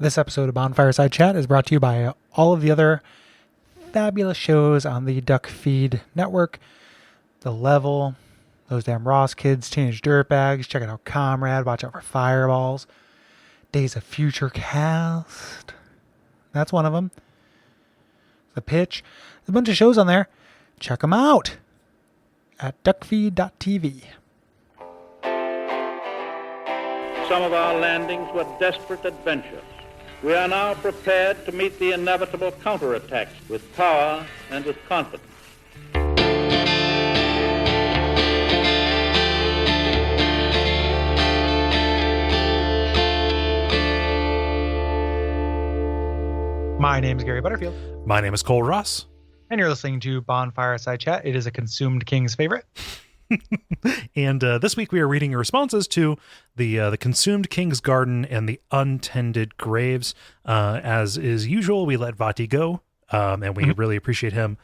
This episode of Bonfireside Chat is brought to you by all of the other fabulous shows on the Duckfeed network. The Level, Those Damn Ross Kids, Teenage Dirtbags, check out Comrade, watch out for Fireballs, Days of Future Cast. That's one of them. The Pitch. There's a bunch of shows on there. Check them out at Duckfeed.tv. Some of our landings were desperate adventures. We are now prepared to meet the inevitable counterattacks with power and with confidence. My name is Gary Butterfield. My name is Kole Ross. And you're listening to Bonfireside Chat. It is a consumed king's favorite. And this week we are reading your responses to the Consumed King's Garden and the Untended Graves. As is usual, we let Vati go, and we really appreciate him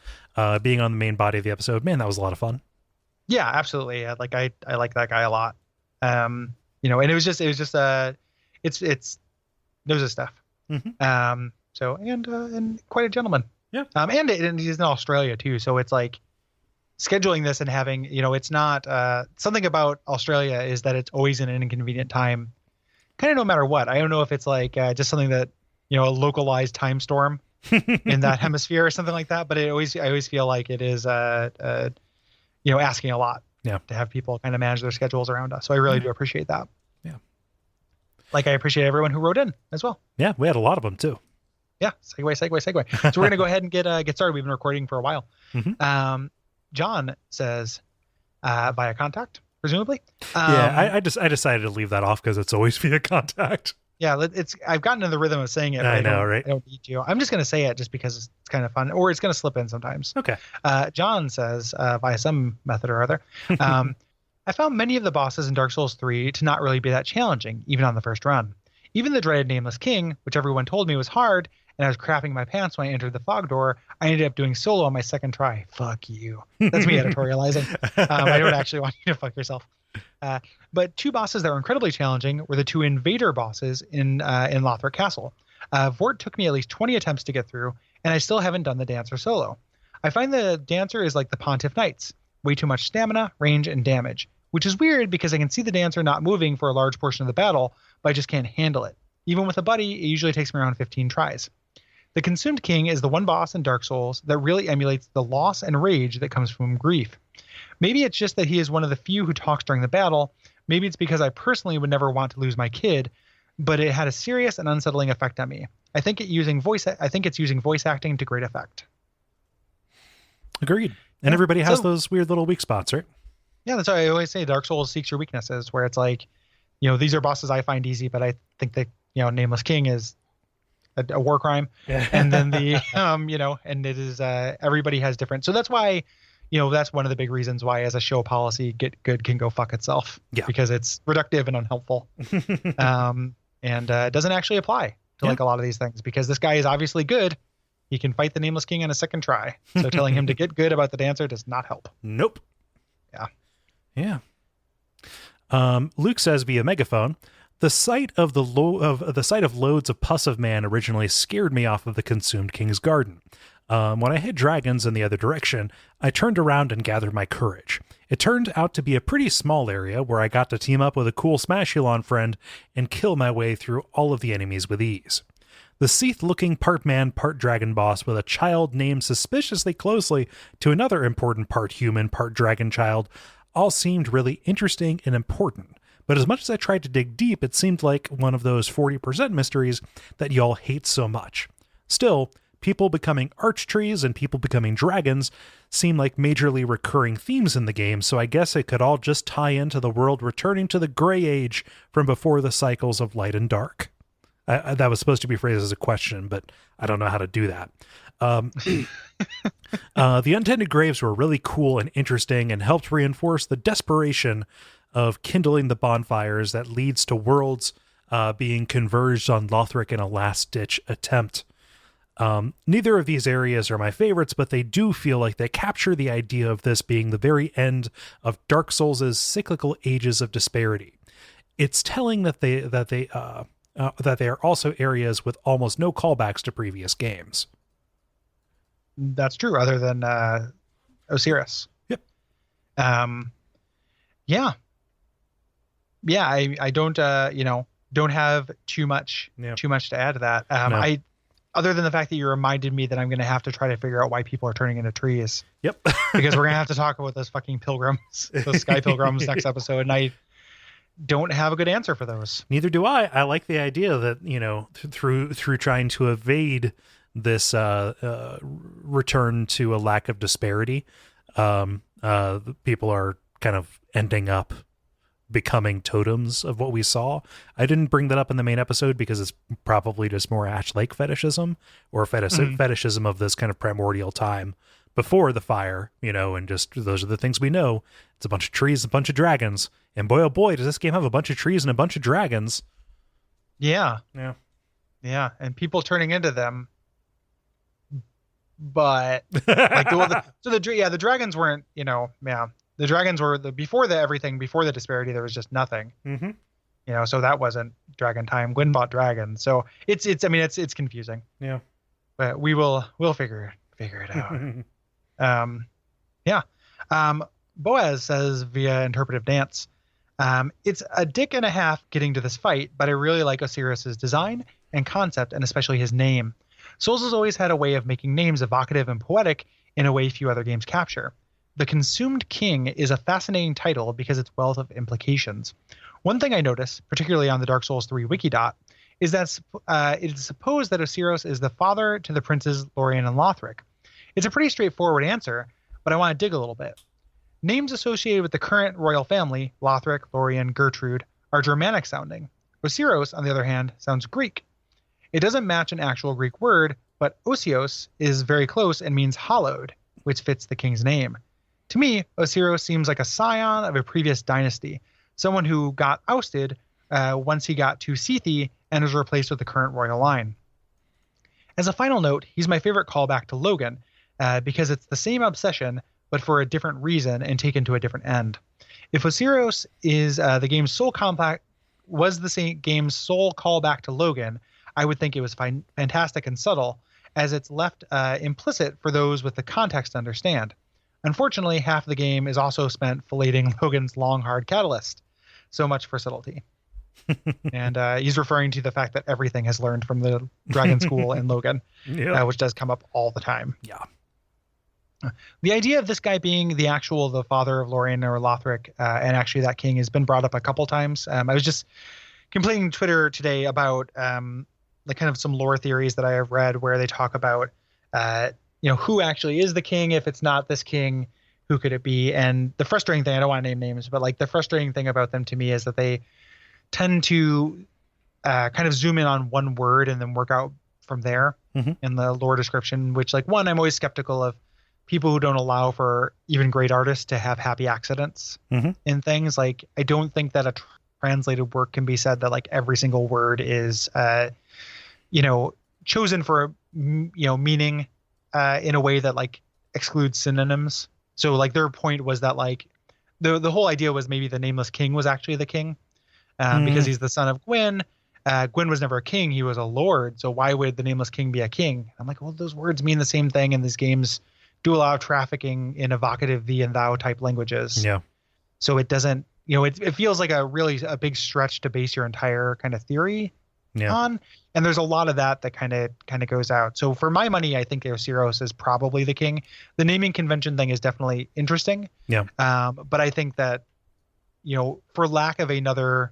being on the main body of the episode. Man, that was a lot of fun. Yeah, absolutely. I like that guy a lot. And it was just it's knows his stuff. Mm-hmm. And quite a gentleman. Yeah. And he's in Australia too, so it's like scheduling this and having, it's not something about Australia is that it's always in an inconvenient time, kind of no matter what. I don't know if it's like just something that, a localized time storm in that hemisphere or something like that. But I always feel like it is, asking a lot to have people kind of manage their schedules around us. So I really do appreciate that. Yeah. Like I appreciate everyone who wrote in as well. Yeah. We had a lot of them too. Yeah. Segue. So we're going to go ahead and get started. We've been recording for a while. Mm-hmm. John says, via contact, presumably. I decided to leave that off because it's always via contact. Yeah, I've gotten in the rhythm of saying it. I know, right? I don't need to. I'm just going to say it just because it's kind of fun, or it's going to slip in sometimes. Okay. John says, via some method or other, I found many of the bosses in Dark Souls 3 to not really be that challenging, even on the first run. Even the dreaded Nameless King, which everyone told me was hard, and I was crapping my pants when I entered the fog door, I ended up doing solo on my second try. Fuck you. That's me editorializing. I don't actually want you to fuck yourself. But two bosses that were incredibly challenging were the two invader bosses in Lothric Castle. Vort took me at least 20 attempts to get through, and I still haven't done the Dancer solo. I find the Dancer is like the Pontiff Knights. Way too much stamina, range, and damage, which is weird because I can see the Dancer not moving for a large portion of the battle, but I just can't handle it. Even with a buddy, it usually takes me around 15 tries. The Consumed King is the one boss in Dark Souls that really emulates the loss and rage that comes from grief. Maybe it's just that he is one of the few who talks during the battle. Maybe it's because I personally would never want to lose my kid, but it had a serious and unsettling effect on me. I think it's using voice acting to great effect. Agreed. And everybody has those weird little weak spots, right? Yeah, that's why I always say Dark Souls seeks your weaknesses, where it's like, these are bosses I find easy, but I think that, Nameless King is a war crime. Yeah. And then the and it is everybody has different, so that's why that's one of the big reasons why as a show policy Get Good can go fuck itself. Yeah, because it's reductive and unhelpful. And it doesn't actually apply to like a lot of these things, because this guy is obviously good. He can fight the Nameless King on a second try, so telling him to get good about the Dancer does not help. Nope. Luke says via megaphone, the sight of loads of pus of man originally scared me off of the Consumed King's Garden. When I hit dragons in the other direction, I turned around and gathered my courage. It turned out to be a pretty small area where I got to team up with a cool Smashulon friend and kill my way through all of the enemies with ease. The Seath-looking part-man, part-dragon boss with a child named suspiciously closely to another important part-human, part-dragon child all seemed really interesting and important. But as much as I tried to dig deep, it seemed like one of those 40% mysteries that y'all hate so much. Still, people becoming archtrees and people becoming dragons seem like majorly recurring themes in the game, so I guess it could all just tie into the world returning to the Grey Age from before the cycles of light and dark. That was supposed to be phrased as a question, but I don't know how to do that. The Untended Graves were really cool and interesting and helped reinforce the desperation of kindling the bonfires that leads to worlds being converged on Lothric in a last-ditch attempt. Neither of these areas are my favorites, but they do feel like they capture the idea of this being the very end of Dark Souls' cyclical ages of disparity. It's telling that they that they are also areas with almost no callbacks to previous games. That's true, other than Osiris. Yep. Yeah. Yeah, I don't don't have too much to add to that. No. I other than the fact that you reminded me that I'm going to have to try to figure out why people are turning into trees. Yep. Because we're going to have to talk about those fucking pilgrims, those sky pilgrims next episode, and I don't have a good answer for those. Neither do I. I like the idea that, through trying to evade this return to a lack of disparity, people are kind of ending up becoming totems of what we saw. I didn't bring that up in the main episode because it's probably just more Ash Lake fetishism or fetishism of this kind of primordial time before the fire, and just those are the things we know. It's a bunch of trees, a bunch of dragons, and boy, oh boy, does this game have a bunch of trees and a bunch of dragons. Yeah. Yeah. And people turning into them. But like the dragons weren't, the dragons were before the disparity, there was just nothing. Mm-hmm. So that wasn't dragon time. Gwyn bought dragons. So it's confusing. Yeah. But we'll figure it out. Boaz says via interpretive dance, it's a dick and a half getting to this fight, but I really like Osiris's design and concept, and especially his name. Souls has always had a way of making names evocative and poetic in a way few other games capture. The Consumed King is a fascinating title because its wealth of implications. One thing I notice, particularly on the Dark Souls 3 Wikidot, is that it is supposed that Osiris is the father to the princes Lorien and Lothric. It's a pretty straightforward answer, but I want to dig a little bit. Names associated with the current royal family, Lothric, Lorien, Gertrude, are Germanic sounding. Osiris, on the other hand, sounds Greek. It doesn't match an actual Greek word, but Osios is very close and means hallowed, which fits the king's name. To me, Osiris seems like a scion of a previous dynasty, someone who got ousted once he got to Sethi and was replaced with the current royal line. As a final note, he's my favorite callback to Logan, because it's the same obsession, but for a different reason and taken to a different end. If Osiris is the game's sole callback to Logan, I would think it was fantastic and subtle, as it's left implicit for those with the context to understand. Unfortunately, half the game is also spent filleting Logan's long, hard catalyst. So much for subtlety. And he's referring to the fact that everything has learned from the Dragon School in Logan, which does come up all the time. Yeah. The idea of this guy being the father of Lorien or Lothric, and actually that king, has been brought up a couple times. I was just completing Twitter today about like kind of some lore theories that I have read where they talk about, who actually is the king. If it's not this king, who could it be? And the frustrating thing, I don't want to name names, but like the frustrating thing about them to me is that they tend to kind of zoom in on one word and then work out from there in the lore description, which I'm always skeptical of people who don't allow for even great artists to have happy accidents in things. Like, I don't think that a translated work can be said that like every single word is, chosen for, meaning in a way that like excludes synonyms. So like their point was that like the whole idea was maybe the nameless king was actually the king, because he's the son of Gwyn. Gwyn was never a king. He was a lord. So why would the nameless king be a king? I'm like, well, those words mean the same thing. And these games do a lot of trafficking in evocative thee and thou type languages. Yeah. So it doesn't, it feels like a big stretch to base your entire kind of theory on. And there's a lot of that kind of goes out. So for my money, I think Osiris is probably the king. The naming convention thing is definitely interesting. Yeah. But I think that, for lack of another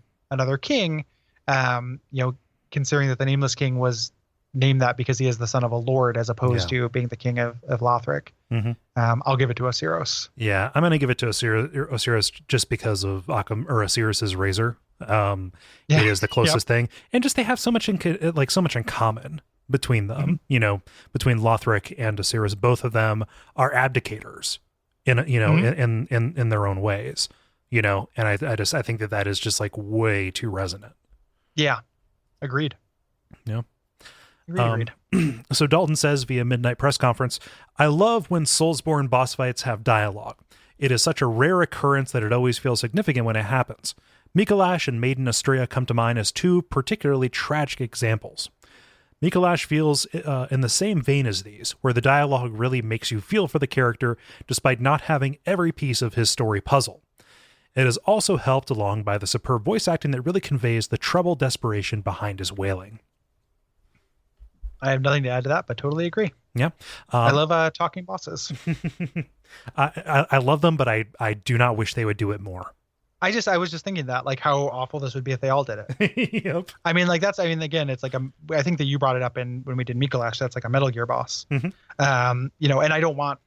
king, considering that the nameless king was named that because he is the son of a lord as opposed to being the king of Lothric, I'll give it to Osiris. Yeah, I'm going to give it to Osiris just because of Osiris's razor. It is the closest thing, and just they have so much in common between them. Between Lothric and Osiris, both of them are abdicators in their own ways. And I think that is just like way too resonant. Yeah, agreed. Yeah. Agreed. So Dalton says via Midnight Press Conference, I love when Soulsborne boss fights have dialogue. It is such a rare occurrence that it always feels significant when it happens. Mikolash and Maiden Astrea come to mind as two particularly tragic examples. Mikolash feels in the same vein as these, where the dialogue really makes you feel for the character despite not having every piece of his story puzzle. It is also helped along by the superb voice acting that really conveys the troubled desperation behind his wailing. I have nothing to add to that, but totally agree. Yeah. I love talking bosses. I love them, but I do not wish they would do it more. I was just thinking that, like, how awful this would be if they all did it. Yep. I mean, like, again, it's like I think that you brought it up when we did Mikolash, that's like a Metal Gear boss. Mm-hmm. And I don't want,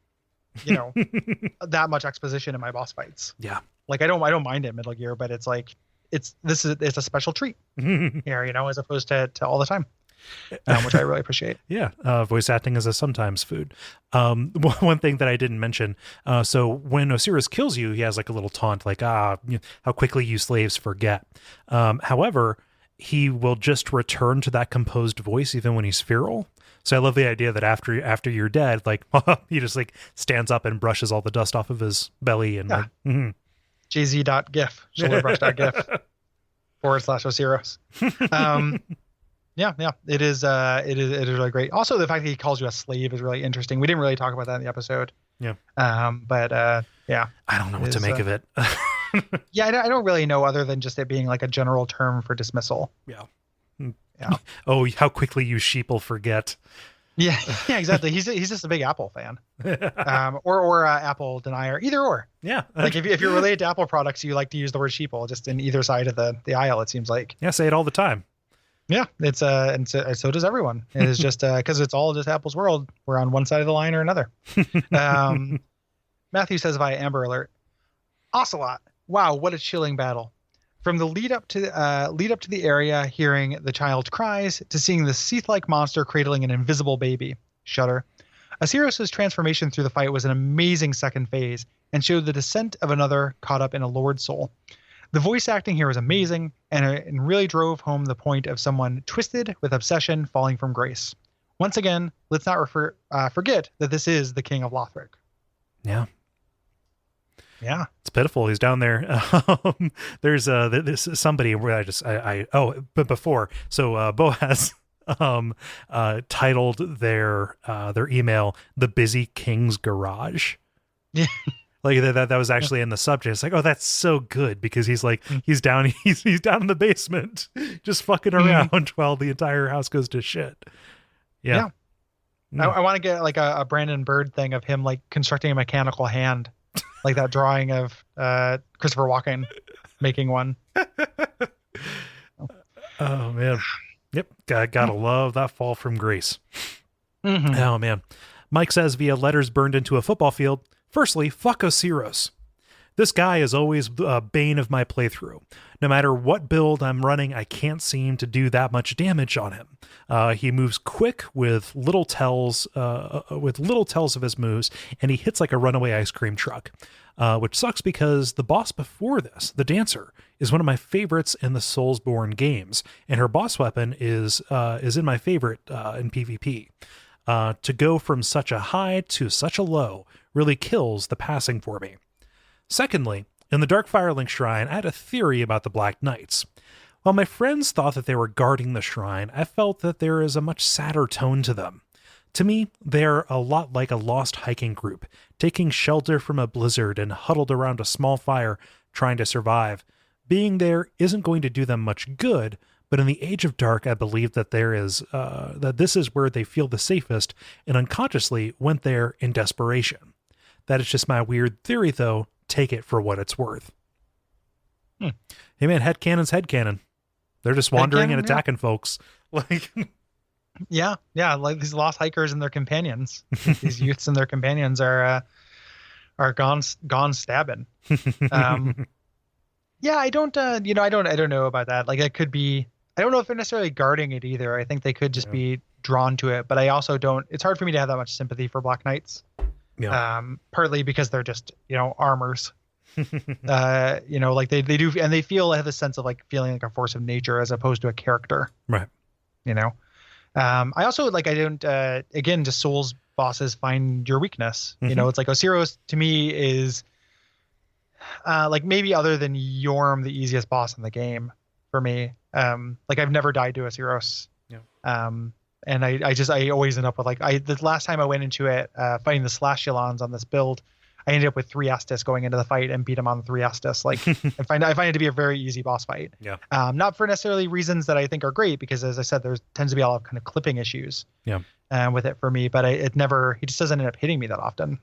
that much exposition in my boss fights. Yeah. Like, I don't mind it in Metal Gear, but it's like, it's a special treat here, as opposed to all the time. Which I really appreciate. Yeah, voice acting is a sometimes food. One thing that I didn't mention, so when Osiris kills you, he has like a little taunt, like, how quickly you slaves forget. However, he will just return to that composed voice even when he's feral. So I love the idea that after you're dead, like, he just like stands up and brushes all the dust off of his belly and like, jz.gif, shoulderbrush.gif /Osiris. Yeah, it is really great. Also, the fact that he calls you a slave is really interesting. We didn't really talk about that in the episode. Yeah. Yeah. I don't know what to make of it. Yeah, I don't really know, other than just it being like a general term for dismissal. Yeah. Yeah. Oh, how quickly you sheeple forget. Yeah, exactly. He's just a big Apple fan, or Apple denier, either or. Yeah. Like if you're related to Apple products, you like to use the word sheeple just in either side of the aisle. It seems like. Yeah, say it all the time. Yeah, it's and so does everyone. It is just because it's all just Apple's world. We're on one side of the line or another. Matthew says via Amber Alert, Ocelot. Wow, what a chilling battle! From the lead up to the area, hearing the child cries, to seeing the Seath-like monster cradling an invisible baby. Shudder. Osiris's transformation through the fight was an amazing second phase, and showed the descent of another caught up in a Lord soul. The voice acting here was amazing, and really drove home the point of someone twisted with obsession falling from grace. Once again, let's not forget that this is the King of Lothric. Yeah. Yeah. It's pitiful. He's down there. There's somebody where but before. So Boaz titled their email "The Busy King's Garage." Yeah. Like that was actually in the subject. It's like, oh, that's so good, because he's like, he's down in the basement just fucking around while the entire house goes to shit. Yeah. I want to get like a Brandon Bird thing of him like constructing a mechanical hand, like that drawing of Christopher Walken making one. Oh man. Yep. Gotta love that fall from grace. Mm-hmm. Oh man. Mike says via letters burned into a football field, firstly, fuck Osiris. This guy is always a bane of my playthrough. No matter what build I'm running, I can't seem to do that much damage on him. He moves quick with little tells of his moves, and he hits like a runaway ice cream truck, which sucks because the boss before this, the Dancer, is one of my favorites in the Soulsborne games, and her boss weapon is in my favorite in PvP. To go from such a high to such a low really kills the passing for me. Secondly, in the Dark Firelink Shrine, I had a theory about the Black Knights. While my friends thought that they were guarding the shrine, I felt that there is a much sadder tone to them. To me, they're a lot like a lost hiking group, taking shelter from a blizzard and huddled around a small fire, trying to survive. Being there isn't going to do them much good, but in the Age of Dark, I believe that that this is where they feel the safest, and unconsciously went there in desperation. That is just my weird theory, though. Take it for what it's worth. Hey man, headcanon's headcanon. They're just wandering and attacking folks. Like, yeah, like these lost hikers and their companions. These youths and their companions are gone stabbing. Yeah, I don't know about that. Like, it could be. I don't know if they're necessarily guarding it either. I think they could just be drawn to it. But I also don't. It's hard for me to have that much sympathy for Black Knights. Yeah. Partly because they're just, armors. Like they do, and they have a sense of like feeling like a force of nature as opposed to a character. Right. I also I don't again, just Souls bosses find your weakness. It's like Osiris to me is Like maybe other than Yorm, the easiest boss in the game for me. Like I've never died to a Ceros. Yeah. And I always end up with the last time I went into it, fighting the Slashulons on this build, I ended up with 3 Estus going into the fight and beat him on the 3 Estus. Like I find it to be a very easy boss fight. Yeah. Not for necessarily reasons that I think are great, because as I said, there tends to be a lot of kind of clipping issues. Yeah. With it for me, but he just doesn't end up hitting me that often.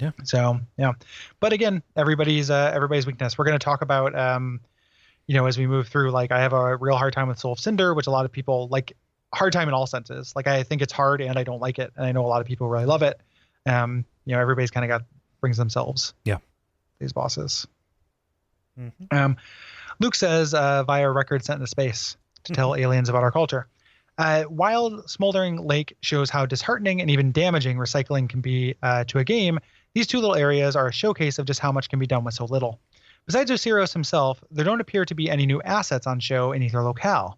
Yeah. So yeah, but again, everybody's weakness. We're going to talk about, as we move through. Like I have a real hard time with Soul of Cinder, which a lot of people like. Hard time in all senses. Like I think it's hard and I don't like it, and I know a lot of people really love it. Everybody's kind of brings themselves. Yeah. These bosses. Mm-hmm. Luke says via record sent into space to tell aliens about our culture. Wild Smoldering Lake shows how disheartening and even damaging recycling can be to a game. These 2 little areas are a showcase of just how much can be done with so little. Besides Osiris himself, there don't appear to be any new assets on show in either locale.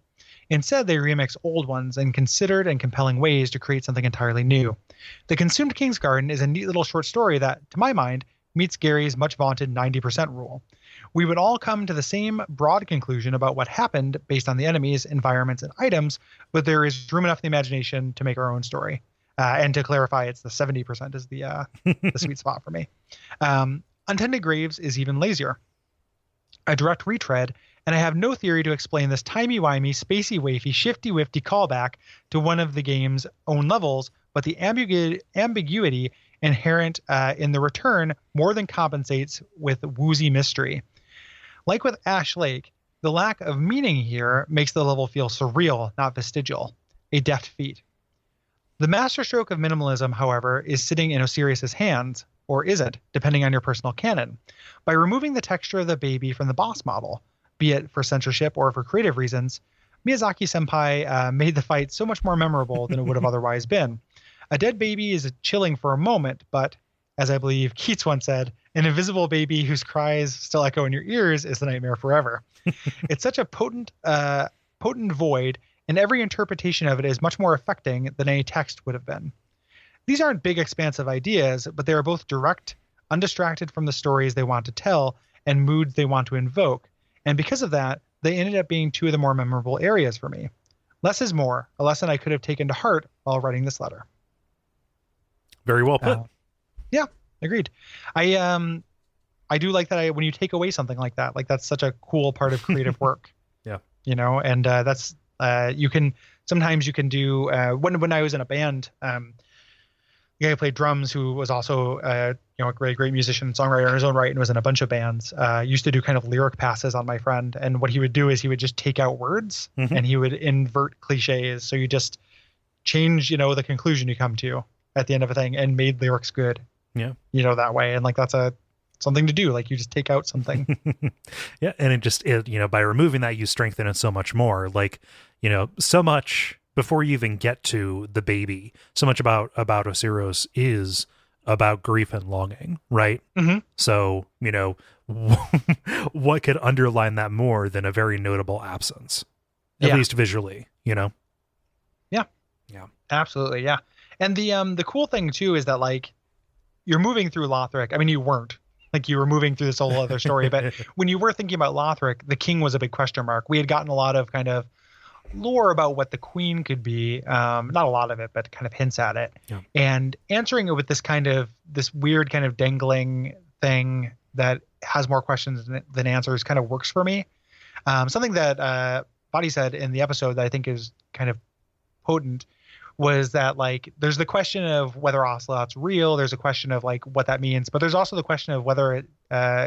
Instead, they remix old ones in considered and compelling ways to create something entirely new. The Consumed King's Garden is a neat little short story that, to my mind, meets Gary's much vaunted 90% rule. We would all come to the same broad conclusion about what happened based on the enemies, environments, and items, but there is room enough in the imagination to make our own story. And to clarify, it's the 70% is the sweet spot for me. Untended Graves is even lazier. A direct retread, and I have no theory to explain this timey-wimey, spacey-wafy, shifty-wifty callback to one of the game's own levels, but the ambiguity inherent in the return more than compensates with woozy mystery. Like with Ash Lake, the lack of meaning here makes the level feel surreal, not vestigial. A deft feat. The masterstroke of minimalism, however, is sitting in Osiris's hands, or isn't, depending on your personal canon. By removing the texture of the baby from the boss model, be it for censorship or for creative reasons, Miyazaki-senpai made the fight so much more memorable than it would have otherwise been. A dead baby is chilling for a moment, but, as I believe Keats once said, an invisible baby whose cries still echo in your ears is the nightmare forever. It's such a potent void, and every interpretation of it is much more affecting than any text would have been. These aren't big, expansive ideas, but they are both direct, undistracted from the stories they want to tell and moods they want to invoke. And because of that, they ended up being 2 of the more memorable areas for me. Less is more, a lesson I could have taken to heart while writing this letter. Very well put. Yeah, agreed. I do like that when you take away something like that, like that's such a cool part of creative work. Yeah. And that's sometimes you can do when I was in a band, the guy who played drums, who was also a great musician and songwriter in his own right and was in a bunch of bands, used to do kind of lyric passes on my friend. And what he would do is he would just take out words and he would invert cliches. So you just change, the conclusion you come to at the end of a thing and made lyrics good. Yeah. That way. And like that's something to do. Like you just take out something. Yeah. And it by removing that, you strengthen it so much more. Like, so much before you even get to the baby, so much about Osiris is about grief and longing, right? Mm-hmm. So, what could underline that more than a very notable absence, at least visually, Yeah. Yeah. Absolutely. Yeah. And the cool thing too is that like you're moving through Lothric. I mean, you weren't. Like you were moving through this whole other story, but when you were thinking about Lothric, the king was a big question mark. We had gotten a lot of kind of lore about what the queen could be, not a lot of it, but kind of hints at it. Yeah. And answering it with this weird kind of dangling thing that has more questions than answers kind of works for me. Something that Body said in the episode that I think is kind of potent was that like there's the question of whether Ocelot's real, there's a question of like what that means, but there's also the question of whether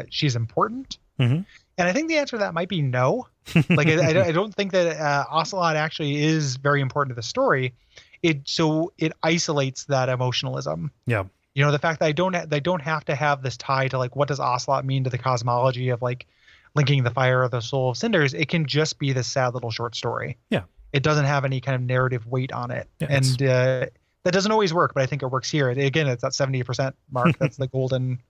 she's important. Mm-hmm. And I think the answer to that might be no. Like I don't think that Ocelot actually is very important to the story. It isolates that emotionalism. Yeah. The fact that they don't have to have this tie to like what does Ocelot mean to the cosmology of like linking the fire of the soul of cinders. It can just be this sad little short story. Yeah. It doesn't have any kind of narrative weight on it. Yeah, and that doesn't always work, but I think it works here. Again, it's that 70% mark. That's the golden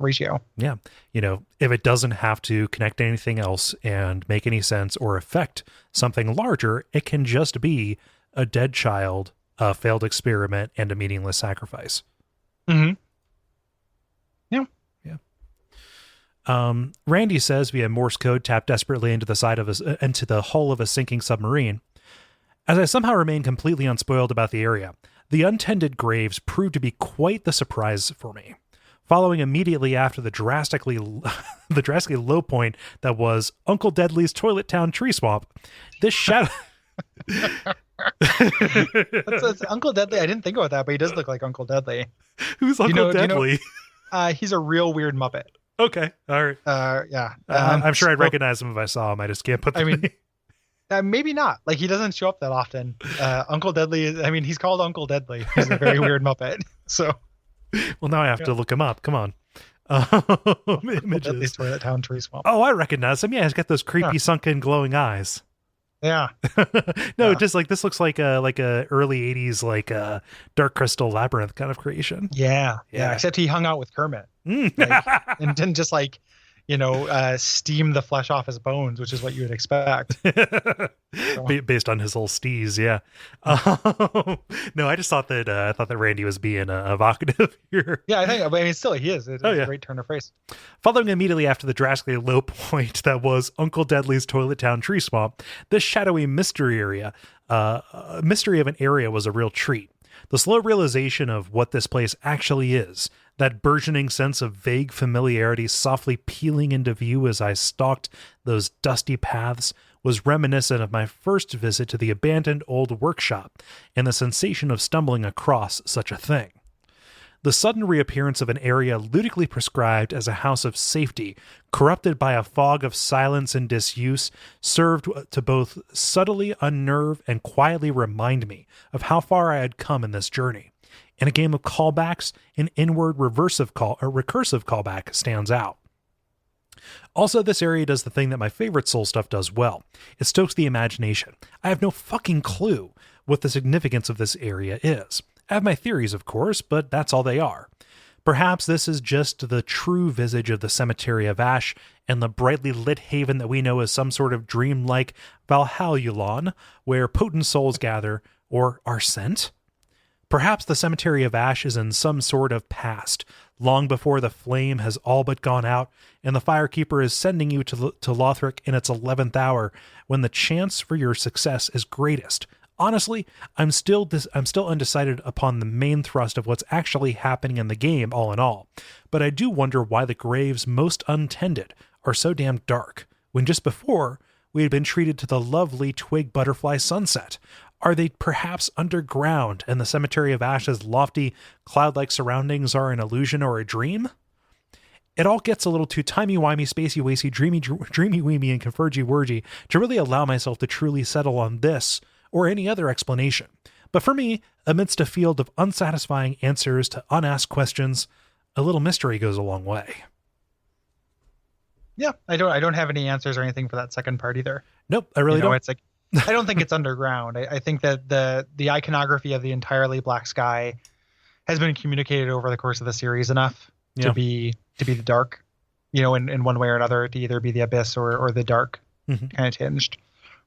ratio. Yeah. If it doesn't have to connect anything else and make any sense or affect something larger, it can just be a dead child, a failed experiment, and a meaningless sacrifice. Mm-hmm. Yeah. Yeah. Randy says via Morse code, tap desperately into the hull of a sinking submarine. As I somehow remain completely unspoiled about the area, the Untended Graves proved to be quite the surprise for me. Following immediately after the drastically low point that was Uncle Deadly's Toilet Town Tree Swamp, this shadow... that's Uncle Deadly. I didn't think about that, but he does look like Uncle Deadly. Who's Uncle Deadly? He's a real weird Muppet. Okay, all right. Yeah. I'm sure I'd recognize him if I saw him. I just can't put the name. Maybe not. Like, he doesn't show up that often. Uncle Deadly is, he's called Uncle Deadly. He's a very weird Muppet. So, well, now I have to look him up. Come on. Deadly's Toilet Town Tree Swamp. Oh, I recognize him. Yeah, he's got those creepy, sunken, glowing eyes. Yeah. Just like this looks like a early 80s like Dark Crystal Labyrinth kind of creation. Yeah. Except he hung out with Kermit. And didn't just steam the flesh off his bones, which is what you would expect. Based on his whole steez, yeah. No, I just thought that Randy was being evocative here. Yeah, I think. Still he is. It's a great turn of phrase. Following immediately after the drastically low point that was Uncle Deadly's Toilet Town Tree Swamp, this shadowy mystery of an area was a real treat. The slow realization of what this place actually is, that burgeoning sense of vague familiarity softly peeling into view as I stalked those dusty paths, was reminiscent of my first visit to the abandoned old workshop and the sensation of stumbling across such a thing. The sudden reappearance of an area ludicrously prescribed as a house of safety, corrupted by a fog of silence and disuse, served to both subtly unnerve and quietly remind me of how far I had come in this journey. In a game of callbacks, an inward recursive callback stands out. Also, this area does the thing that my favorite Soul stuff does well. It stokes the imagination. I have no fucking clue what the significance of this area is. I have my theories, of course, but that's all they are. Perhaps this is just the true visage of the Cemetery of Ash and the brightly lit haven that we know as some sort of dreamlike Valhalla, where potent souls gather or are sent. Perhaps the Cemetery of Ash is in some sort of past, long before the flame has all but gone out, and the Firekeeper is sending you to Lothric in its 11th hour, when the chance for your success is greatest. Honestly, I'm still undecided upon the main thrust of what's actually happening in the game, all in all. But I do wonder why the graves most untended are so damn dark, when just before we had been treated to the lovely twig butterfly sunset. Are they perhaps underground, and the Cemetery of Ash's lofty, cloud-like surroundings are an illusion or a dream? It all gets a little too timey-wimey, spacey-wacy, dreamy-weemy, and convergy-worgy to really allow myself to truly settle on this or any other explanation. But for me, amidst a field of unsatisfying answers to unasked questions, a little mystery goes a long way. Yeah, I don't have any answers or anything for that second part either. Nope, I really don't. It's like, I don't think it's underground. I think that the iconography of the entirely black sky has been communicated over the course of the series enough to be the dark, in one way or another, to either be the abyss or the dark kind of tinged.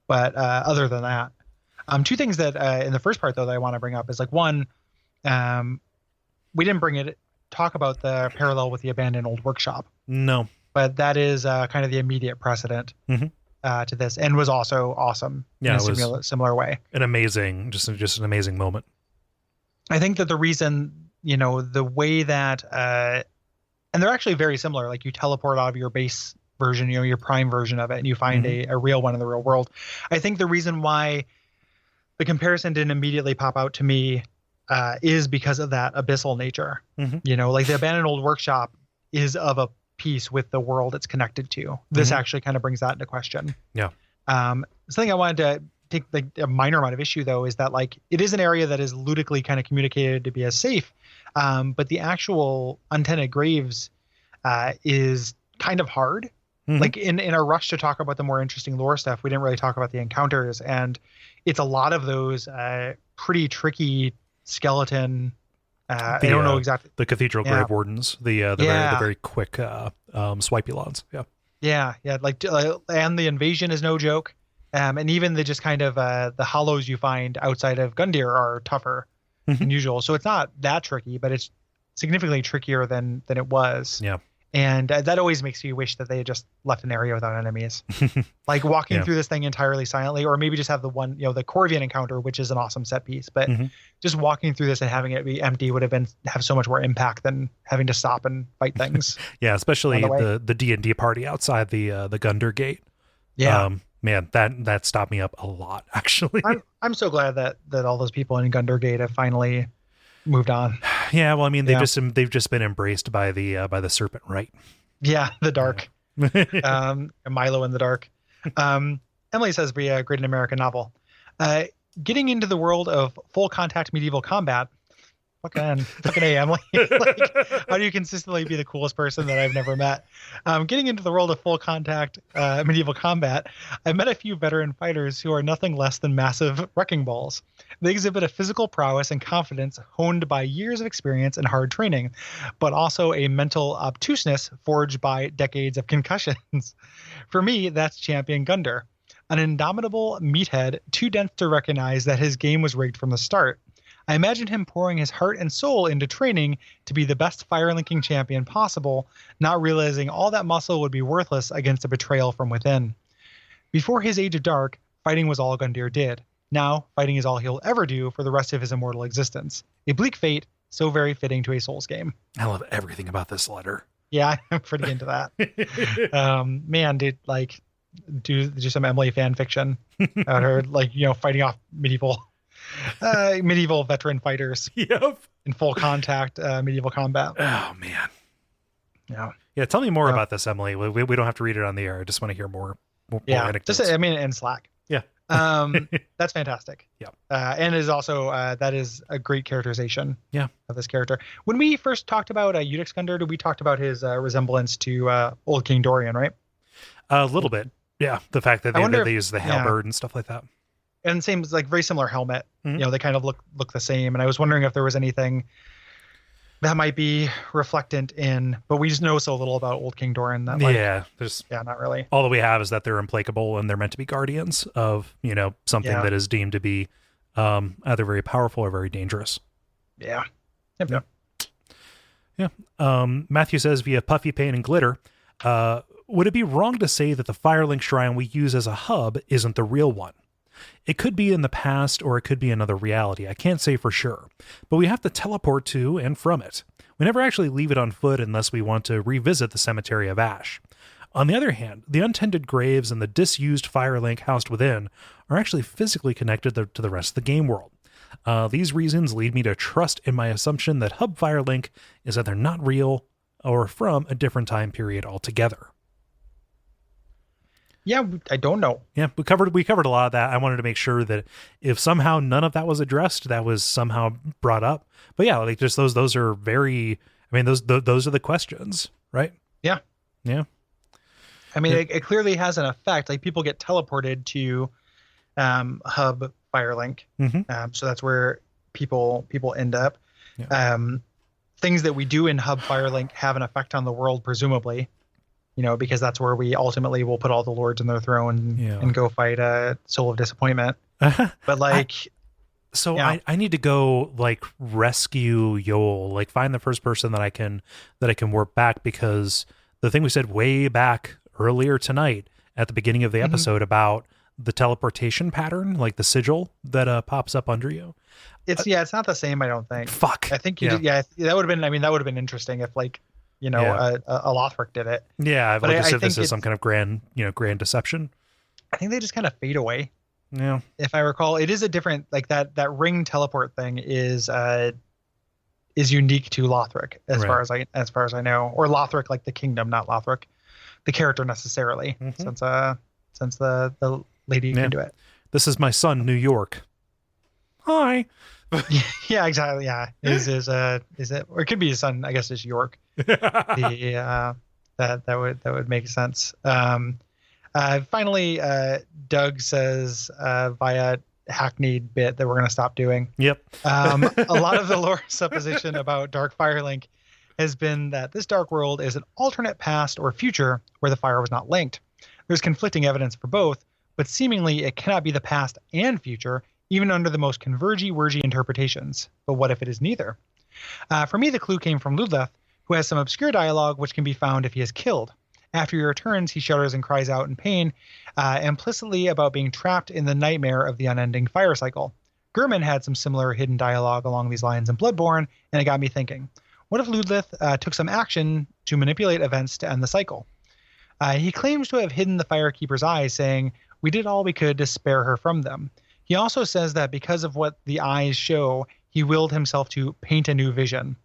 But other than that, two things that in the first part though that I want to bring up is like one, we didn't talk about the parallel with the abandoned old workshop. No, but that is kind of the immediate precedent to this, and was also awesome in a similar way. An amazing, just an amazing moment. I think that the reason, the way that, and they're actually very similar. Like, you teleport out of your base version, your prime version of it, and you find a real one in the real world. I think the reason why the comparison didn't immediately pop out to me is because of that abyssal nature. Like the abandoned old workshop is of a piece with the world it's connected to. This actually kind of brings that into question. Yeah. Something I wanted to take a minor amount of issue though is that like it is an area that is ludically kind of communicated to be as safe, but the actual Untended Graves is kind of hard. Like in a rush to talk about the more interesting lore stuff, we didn't really talk about the encounters, and it's a lot of those pretty tricky skeleton. I don't know exactly. The Cathedral Grave Wardens, the very quick swipulons. Yeah. Like, and the invasion is no joke. And even the just kind of the hollows you find outside of Gundyr are tougher than usual. So it's not that tricky, but it's significantly trickier than it was. Yeah. And that always makes me wish that they had just left an area without enemies. Like walking through this thing entirely silently, or maybe just have the one, the Corvian encounter, which is an awesome set piece. But just walking through this and having it be empty would have so much more impact than having to stop and fight things. Yeah, especially the D&D party outside the Gundar Gate. Yeah. Man, that stopped me up a lot, actually. I'm so glad that all those people in Gundar Gate have finally moved on. Yeah, well, I mean, they've just been embraced by the serpent, right? Yeah, the dark. Milo in the dark. Emily says, "Be a great American novel. Getting into the world of full contact medieval combat." Fucking A, Emily. Like, how do you consistently be the coolest person that I've never met? Getting into the world of full contact medieval combat, I met a few veteran fighters who are nothing less than massive wrecking balls. They exhibit a physical prowess and confidence honed by years of experience and hard training, but also a mental obtuseness forged by decades of concussions. For me, that's Champion Gundar, an indomitable meathead too dense to recognize that his game was rigged from the start. I imagine him pouring his heart and soul into training to be the best fire-linking champion possible, not realizing all that muscle would be worthless against a betrayal from within. Before his Age of Dark, fighting was all Gundyr did. Now, fighting is all he'll ever do for the rest of his immortal existence. A bleak fate, so very fitting to a Souls game. I love everything about this letter. Yeah, I'm pretty into that. Man, dude, like, do some Emily fan fiction about her, like, fighting off medieval veteran fighters. Yep. In full contact medieval combat. Oh man. Yeah. Tell me more about this, Emily. We don't have to read it on the air. I just want to hear more anecdotes. Just in Slack. Yeah. That's fantastic. Yeah. And is also that is a great characterization. Yeah. Of this character. When we first talked about Udix Gundar, we talked about his resemblance to Old King Dorian, right? A little bit. Yeah. The fact that they use the halberd and stuff like that. And same, like, very similar helmet. They kind of look the same. And I was wondering if there was anything that might be reflectant in, but we just know so little about Old King Dorian that, like, not really. All that we have is that they're implacable and they're meant to be guardians of, something that is deemed to be either very powerful or very dangerous. Yeah. Yeah. Matthew says, via Puffy Paint and Glitter, would it be wrong to say that the Firelink Shrine we use as a hub isn't the real one? It could be in the past or it could be another reality. I can't say for sure, but we have to teleport to and from it. We never actually leave it on foot unless we want to revisit the Cemetery of Ash. On the other hand, the Untended Graves and the disused Firelink housed within are actually physically connected to the rest of the game world. These reasons lead me to trust in my assumption that Hub Firelink is either not real or from a different time period altogether. Yeah, I don't know. Yeah, we covered a lot of that. I wanted to make sure that if somehow none of that was addressed, that was somehow brought up. But yeah, like just those are very. I mean, those are the questions, right? Yeah. Yeah. I mean, it clearly has an effect. Like, people get teleported to Hub Firelink, so that's where people end up. Yeah. Things that we do in Hub Firelink have an effect on the world, presumably. Because that's where we ultimately will put all the lords in their throne and go fight Soul of Disappointment. But like, I need to go like rescue Yoel, like find the first person that I can warp back, because the thing we said way back earlier tonight at the beginning of the episode about the teleportation pattern, like the sigil that pops up under you. It's not the same. I don't think. Fuck. I think that would have been. I mean, that would have been interesting if like. A Lothric did it. Yeah, but I think this is some kind of grand deception. I think they just kind of fade away. Yeah. If I recall, it is a different, like that ring teleport thing is unique to Lothric as far as I know, or Lothric, like the kingdom, not Lothric, the character necessarily, since the lady can do it. This is my son, New York. Hi. Yeah, exactly. Yeah, is it, or it could be his son? I guess it's York. That would make sense. Finally, Doug says via hackneyed bit that we're going to stop doing. Yep. A lot of the lore supposition about Dark Firelink has been that this dark world is an alternate past or future where the fire was not linked. There's conflicting evidence for both, but seemingly it cannot be the past and future, even under the most convergy-wergy interpretations. But what if it is neither? For me, the clue came from Ludleth, who who has some obscure dialogue which can be found if he is killed. After he returns, he shudders and cries out in pain, implicitly about being trapped in the nightmare of the unending fire cycle. Gurman had some similar hidden dialogue along these lines in Bloodborne, and it got me thinking, what if Ludlith took some action to manipulate events to end the cycle? He claims to have hidden the Firekeeper's eyes, saying, "We did all we could to spare her from them." He also says that because of what the eyes show, he willed himself to paint a new vision.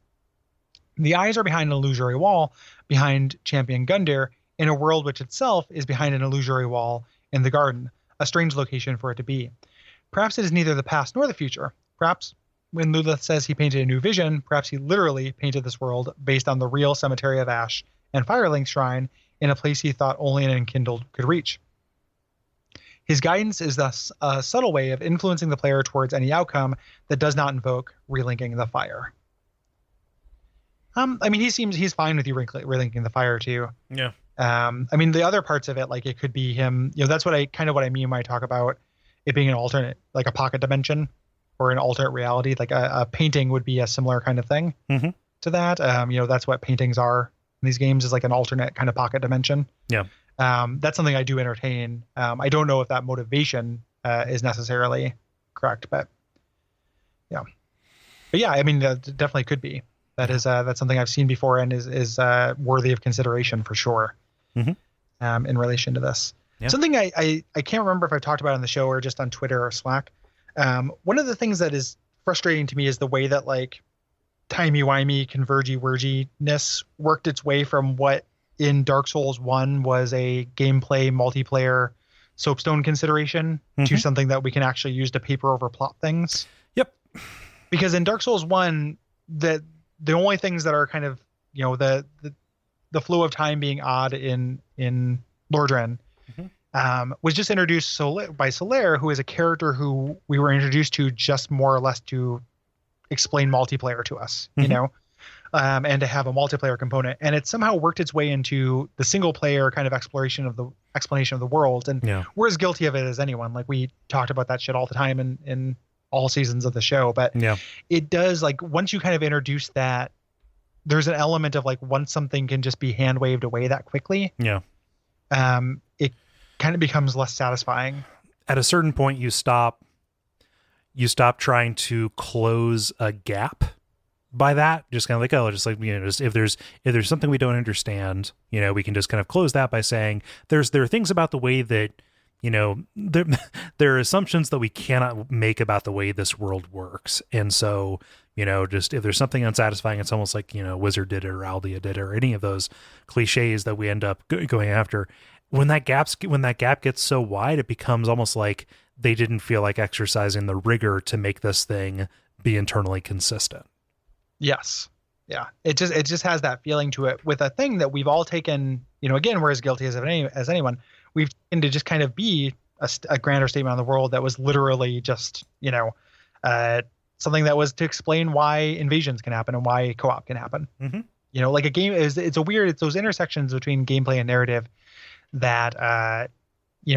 The eyes are behind an illusory wall behind Champion Gundyr, in a world which itself is behind an illusory wall in the garden, a strange location for it to be. Perhaps it is neither the past nor the future. Perhaps when Ludlith says he painted a new vision, perhaps he literally painted this world based on the real Cemetery of Ash and Firelink Shrine in a place he thought only an Enkindled could reach. His guidance is thus a subtle way of influencing the player towards any outcome that does not invoke relinking the fire. I mean, he's fine with you relinking the fire too. Yeah. I mean, the other parts of it, like it could be him, that's what I mean when I talk about it being an alternate, like a pocket dimension or an alternate reality. Like a painting would be a similar kind of thing to that. That's what paintings are in these games, is like an alternate kind of pocket dimension. Yeah. That's something I do entertain. I don't know if that motivation is necessarily correct, but yeah. But yeah, I mean, definitely could be. That's something I've seen before and is worthy of consideration for sure. In relation to this. Yeah. Something I can't remember if I talked about on the show or just on Twitter or Slack. One of the things that is frustrating to me is the way that like timey-wimey convergy-wergy-ness worked its way from what in Dark Souls 1 was a gameplay multiplayer soapstone consideration to something that we can actually use to paper over plot things. Yep. Because in Dark Souls 1, the only things that are kind of, the flow of time being odd in Lordran was just introduced by Solaire, who is a character who we were introduced to just more or less to explain multiplayer to us, and to have a multiplayer component. And it somehow worked its way into the single player kind of explanation of the world. And we're as guilty of it as anyone. Like we talked about that shit all the time in all seasons of the show, but it does, like, once you kind of introduce that, there's an element of like, once something can just be hand waved away that quickly, it kind of becomes less satisfying. At a certain point, you stop trying to close a gap by that. Just kind of like, just if there's something we don't understand, we can just kind of close that by saying there are things about the way that, there are assumptions that we cannot make about the way this world works. And so, just if there's something unsatisfying, it's almost like, Wizard did it or Aldea did it or any of those cliches that we end up going after. When that gap gets so wide, it becomes almost like they didn't feel like exercising the rigor to make this thing be internally consistent. Yes. Yeah. It just has that feeling to it with a thing that we've all taken, again, we're as guilty as anyone. We've taken to just kind of be a grander statement on the world that was literally just, something that was to explain why invasions can happen and why co-op can happen. Like a game it's those intersections between gameplay and narrative that,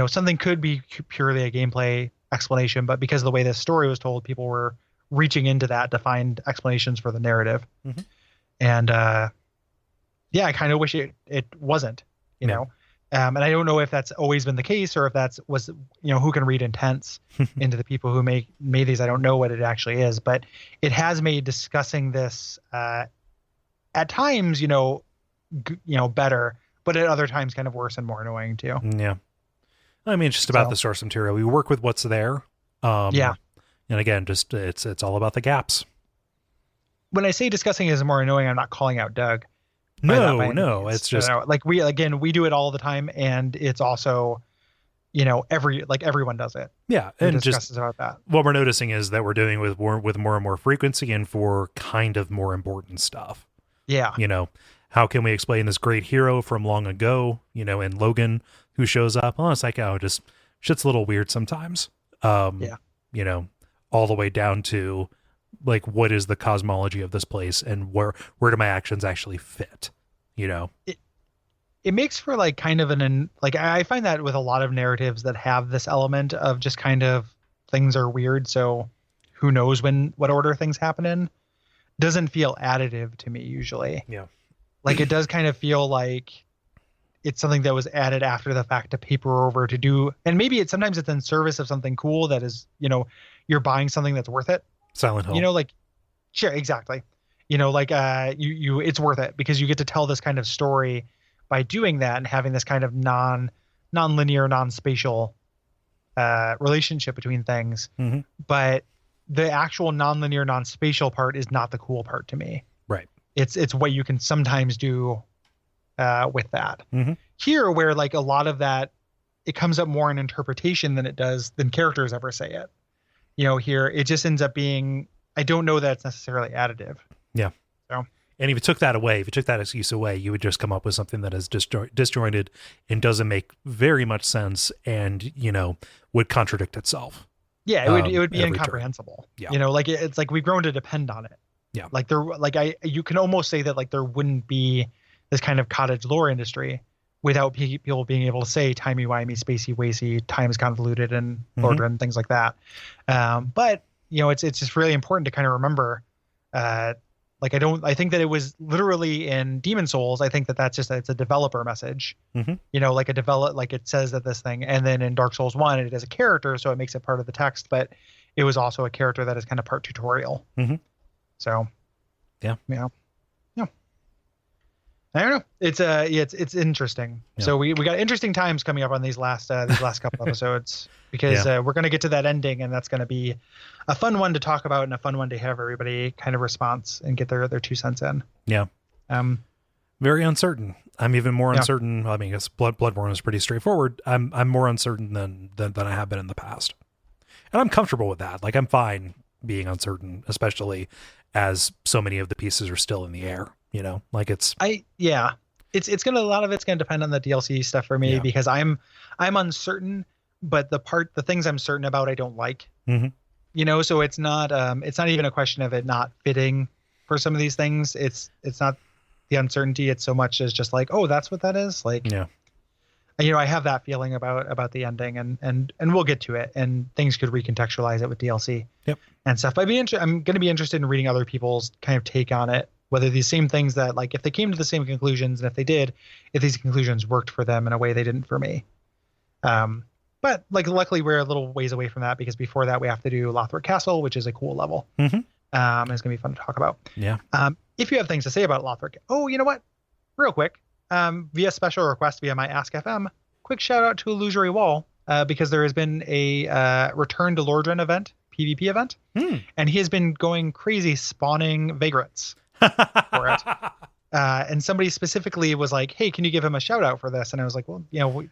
something could be purely a gameplay explanation, but because of the way this story was told, people were reaching into that to find explanations for the narrative. And, I kind of wish it wasn't, know. And I don't know if that's always been the case or if who can read intents into the people who made these. I don't know what it actually is, but it has made discussing this at times, better, but at other times kind of worse and more annoying too. Yeah. I mean, it's just about the source material. We work with what's there. And again, just it's all about the gaps. When I say discussing is more annoying, I'm not calling out Doug. No, it's just like we do it all the time, and it's also, everyone does it. Yeah, and just about that. What we're noticing is that we're doing with more and more frequency, and for kind of more important stuff. Yeah, how can we explain this great hero from long ago? In Logan, who shows up? Oh, it's like, just shit's a little weird sometimes. All the way down to, like, what is the cosmology of this place and where do my actions actually fit? It makes for like kind of I find that with a lot of narratives that have this element of just kind of things are weird, so who knows what order things happen in, doesn't feel additive to me usually. Yeah. Like, it does kind of feel like it's something that was added after the fact to paper over to do, and maybe sometimes it's in service of something cool that is, you're buying something that's worth it. Silent Hill. Like, sure, exactly. Like it's worth it because you get to tell this kind of story by doing that and having this kind of non-linear, non-spatial relationship between things. Mm-hmm. But the actual non-linear, non-spatial part is not the cool part to me. Right. It's what you can sometimes do with that. Mm-hmm. Here, where like a lot of that, it comes up more in interpretation than characters ever say it. Here it just ends up being, I don't know that it's necessarily additive. Yeah. So, and if you took that excuse away, you would just come up with something that is disjointed and doesn't make very much sense, and would contradict itself. Yeah, it would be incomprehensible. Yeah. Like it's like we've grown to depend on it. Yeah. Like you can almost say that like there wouldn't be this kind of cottage lore industry without people being able to say timey-wimey, spacey-wacy, time is convoluted and order and things like that. But it's just really important to kind of remember, I think that it was literally in Demon Souls. I think that it's a developer message, like it says that this thing, and then in Dark Souls 1, it is a character. So it makes it part of the text, but it was also a character that is kind of part tutorial. Mm-hmm. So yeah. I don't know. It's interesting. Yeah. So we got interesting times coming up on these last couple episodes because we're going to get to that ending, and that's going to be a fun one to talk about and a fun one to have everybody kind of response and get their 2 cents in. Yeah. Very uncertain. I'm even more uncertain. I mean, I guess Bloodborne is pretty straightforward. I'm more uncertain than I have been in the past, and I'm comfortable with that. Like, I'm fine being uncertain, especially as so many of the pieces are still in the air. Like it's a lot of it's gonna depend on the DLC stuff for me because I'm uncertain, but the things I'm certain about I don't like. Mm-hmm. So it's not even a question of it not fitting for some of these things. It's not the uncertainty. It's so much as just like, oh, that's what that is. Like, I have that feeling about the ending, and we'll get to it, and things could recontextualize it with DLC and stuff. But I'm going to be interested in reading other people's kind of take on it, whether these same things that, like, if they came to the same conclusions, and if these conclusions worked for them in a way they didn't for me. But like, luckily we're a little ways away from that because before that we have to do Lothric Castle, which is a cool level. Mm-hmm. It's gonna be fun to talk about. Yeah. If you have things to say about Lothric, you know what? Real quick, via special request via my Ask FM, quick shout out to Illusory Wall, because there has been a Return to Lordran event, PvP event, and he has been going crazy spawning vagrants for it. And somebody specifically was like, hey, can you give him a shout out for this? And I was like, well,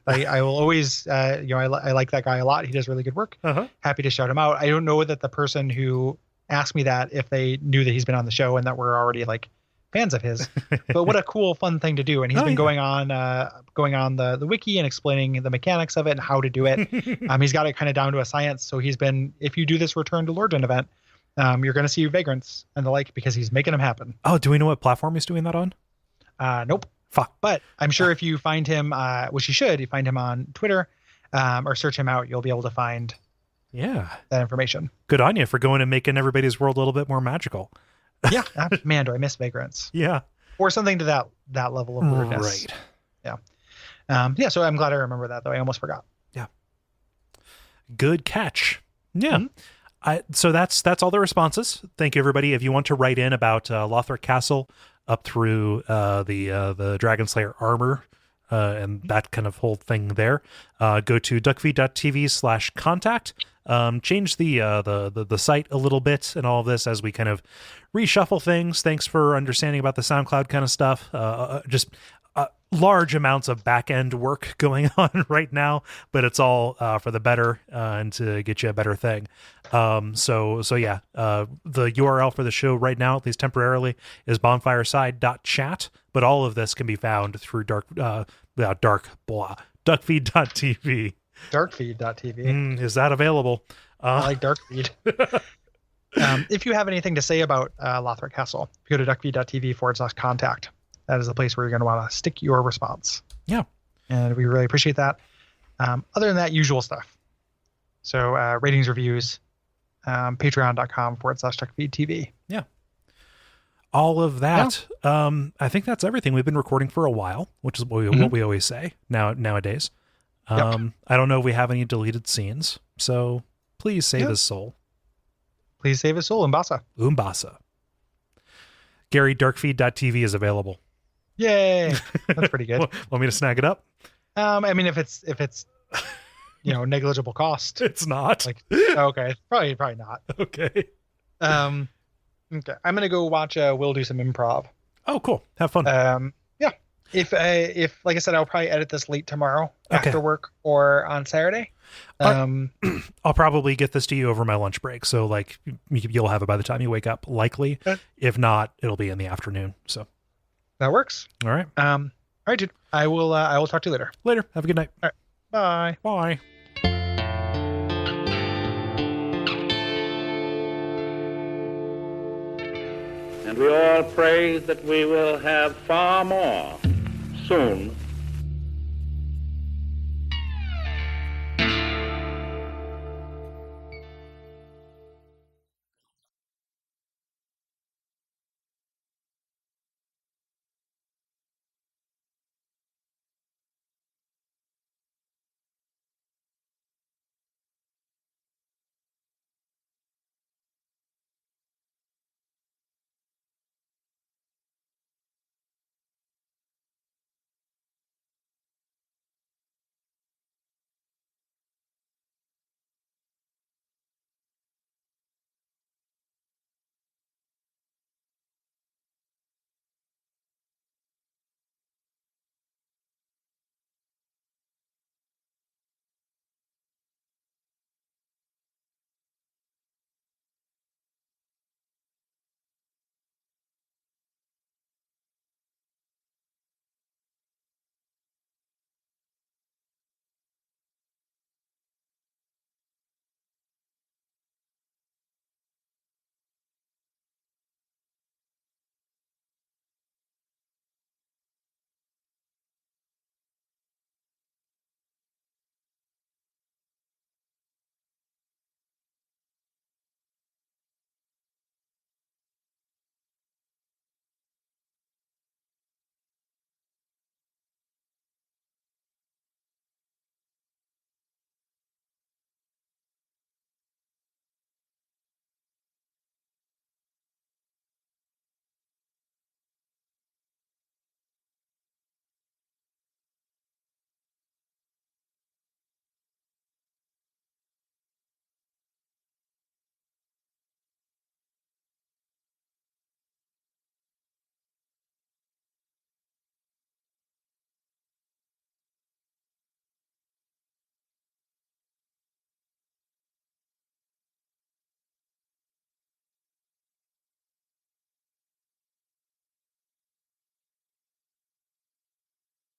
I will always, I like that guy a lot. He does really good work. Happy to shout him out. I don't know that the person who asked me that, if they knew that he's been on the show and that we're already like fans of his, but what a cool, fun thing to do. And he's been going on the wiki and explaining the mechanics of it and how to do it. He's got it kind of down to a science. So if you do this Return to Lordran event, you're going to see vagrants and the like because he's making them happen. Oh, do we know what platform he's doing that on? Nope. Fuck. But I'm sure if you find him, which you should, you find him on Twitter, or search him out, you'll be able to find that information. Good on you for going and making everybody's world a little bit more magical. Yeah. Man, do I miss vagrants. Yeah. Or something to that level of weirdness. Right. Yeah. So I'm glad I remember that, though. I almost forgot. Yeah. Good catch. Yeah. Mm-hmm. So that's all the responses. Thank you, everybody. If you want to write in about Lothric Castle up through the Dragonslayer armor and that kind of whole thing there, go to Duckfeed.tv/contact. Change the site a little bit and all of this as we kind of reshuffle things. Thanks for understanding about the SoundCloud kind of stuff. Just large amounts of back end work going on right now, but it's all for the better and to get you a better thing. So yeah, the URL for the show right now, at least temporarily, is bonfireside.chat, but all of this can be found through Duckfeed.tv. Darkfeed.tv. Is that available? I like Darkfeed. If you have anything to say about Lothric Castle, go to duckfeed.tv/contact. That is the place where you're going to want to stick your response. Yeah. And we really appreciate that. Other than that, usual stuff. So ratings, reviews, patreon.com/DuckFeedTV. Yeah. all of that. I think that's everything. We've been recording for a while, which is what we always say nowadays. I don't know if we have any deleted scenes, so please save his soul. Please save his soul, Umbasa. Umbasa. Gary, Duckfeed.tv is available. Yay! That's pretty good. Want me to snag it up? I mean, if it's negligible cost. It's not. Like, okay, probably not. Okay. Okay, I'm gonna go watch. We'll do some improv. Oh, cool. Have fun. Yeah. If like I said, I'll probably edit this late tomorrow after work or on Saturday. I'll probably get this to you over my lunch break, so like you'll have it by the time you wake up. Likely, if not, it'll be in the afternoon. So that works. All right. All right, dude. I will talk to you later. Later. Have a good night. All right. Bye. Bye. And we all pray that we will have far more soon